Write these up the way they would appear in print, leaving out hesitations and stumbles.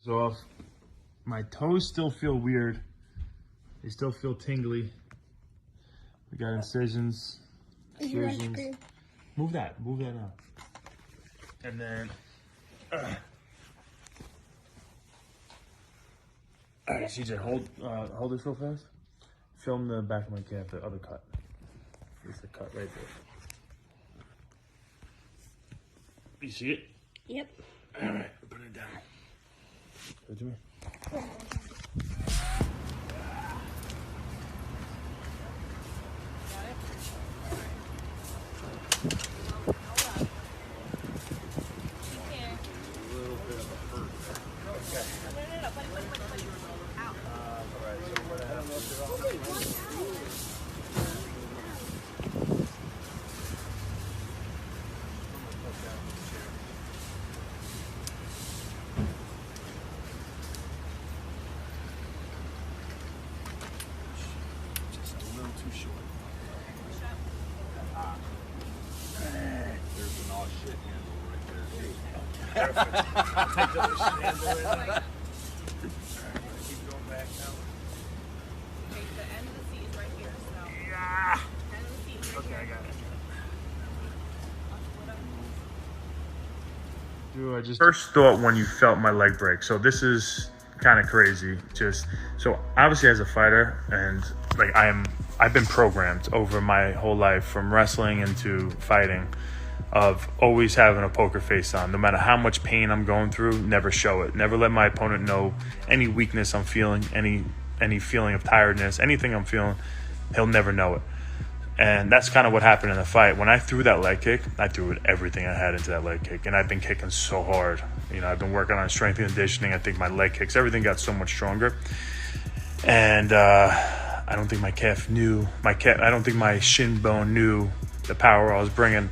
Off. My toes still feel weird. They still feel tingly. We got incisions. Move that now. And then, all right, CJ, hold this real fast. Film the back of my calf, the other cut. It's the cut right there. You see it? Yep. All right, put it down. Go to me. Perfect. Take the handle in. Keep going back now. Okay, the end of the seat is right here. So. Yeah. End of the seat is right Okay, here. I got it. Whatever. Dude, first thought when you felt my leg break. So this is kind of crazy. So obviously as a fighter, and like I've been programmed over my whole life from wrestling into fighting, of always having a poker face on. No matter how much pain I'm going through, never show it. Never let my opponent know any weakness I'm feeling, any feeling of tiredness, anything I'm feeling, he'll never know it. And that's kind of what happened in the fight. When I threw that leg kick, I threw it everything I had into that leg kick. And I've been kicking so hard. You know, I've been working on strength and conditioning. I think my leg kicks, everything got so much stronger. And I don't think my calf knew. I don't think my shin bone knew the power I was bringing.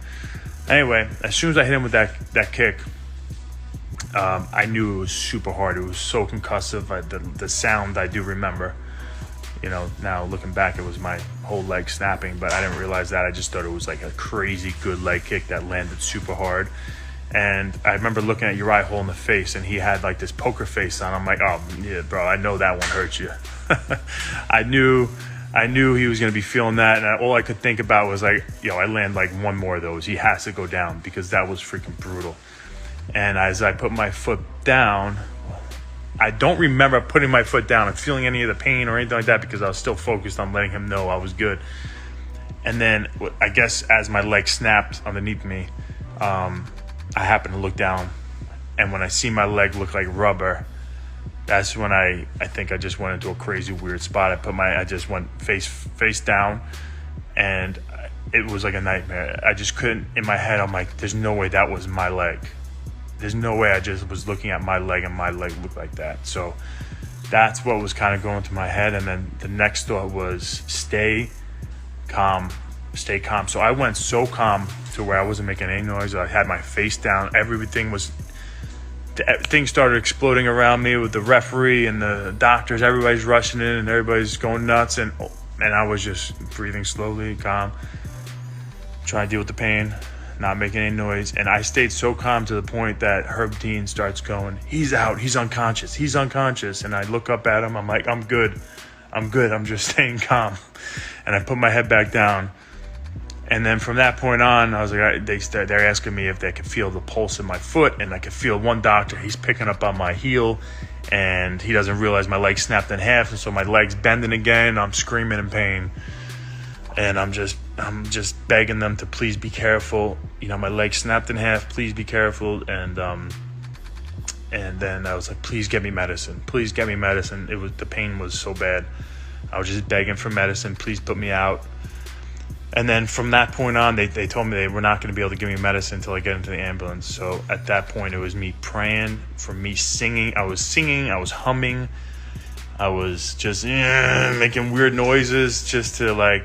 Anyway, as soon as I hit him with that kick, I knew it was super hard. It was so concussive. The sound I do remember. You know, now looking back, it was my whole leg snapping, but I didn't realize that. I just thought it was like a crazy good leg kick that landed super hard. And I remember looking at Uriah Hall in the face, and he had like this poker face on. I'm like, oh yeah, bro, I know that one hurt you. I knew he was going to be feeling that, and all I could think about was like, I land like one more of those. He has to go down because that was freaking brutal. And as I put my foot down, I don't remember putting my foot down and feeling any of the pain or anything like that because I was still focused on letting him know I was good. And then I guess as my leg snapped underneath me, I happened to look down, and when I see my leg look like rubber, that's when I think I just went into a crazy weird spot. I just went face down, and it was like a nightmare. I just couldn't, in my head, I'm like, there's no way that was my leg. There's no way I just was looking at my leg and my leg looked like that. So that's what was kind of going through my head. And then the next thought was stay calm. So I went so calm to where I wasn't making any noise. I had my face down. Things started exploding around me with the referee and the doctors. Everybody's rushing in and everybody's going nuts. And I was just breathing slowly, calm, trying to deal with the pain, not making any noise. And I stayed so calm to the point that Herb Dean starts going, he's out, he's unconscious. And I look up at him, I'm like, I'm good, I'm just staying calm. And I put my head back down. And then from that point on, I was like, they're asking me if they could feel the pulse in my foot, and I could feel one doctor, he's picking up on my heel, and he doesn't realize my leg snapped in half, and so my leg's bending again, I'm screaming in pain. And I'm just begging them to please be careful. You know, my leg snapped in half. Please be careful. And then I was like, please get me medicine. The pain was so bad. I was just begging for medicine. Please put me out. And then from that point on, they told me they were not going to be able to give me medicine until I get into the ambulance. So at that point, it was me praying, for me singing. I was humming. I was just making weird noises just to like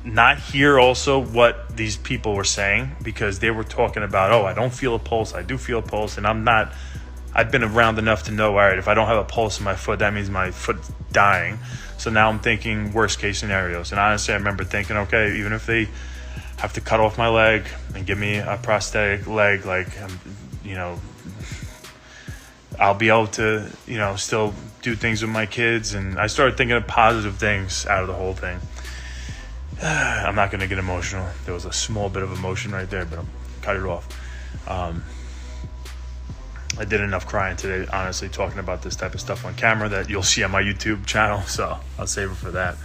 not hear also what these people were saying, because they were talking about, I don't feel a pulse. I do feel a pulse. And I've been around enough to know, all right, if I don't have a pulse in my foot, that means my foot's dying. So now I'm thinking worst case scenarios. And honestly, I remember thinking, okay, even if they have to cut off my leg and give me a prosthetic leg, like, I'll be able to, still do things with my kids. And I started thinking of positive things out of the whole thing. I'm not going to get emotional. There was a small bit of emotion right there, but I'll cut it off. I did enough crying today, honestly, talking about this type of stuff on camera that you'll see on my YouTube channel. So I'll save it for that.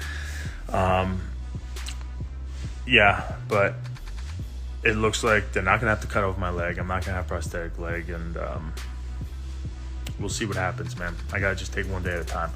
Yeah, but it looks like they're not going to have to cut off my leg. I'm not going to have prosthetic leg. And we'll see what happens, man. I got to just take one day at a time.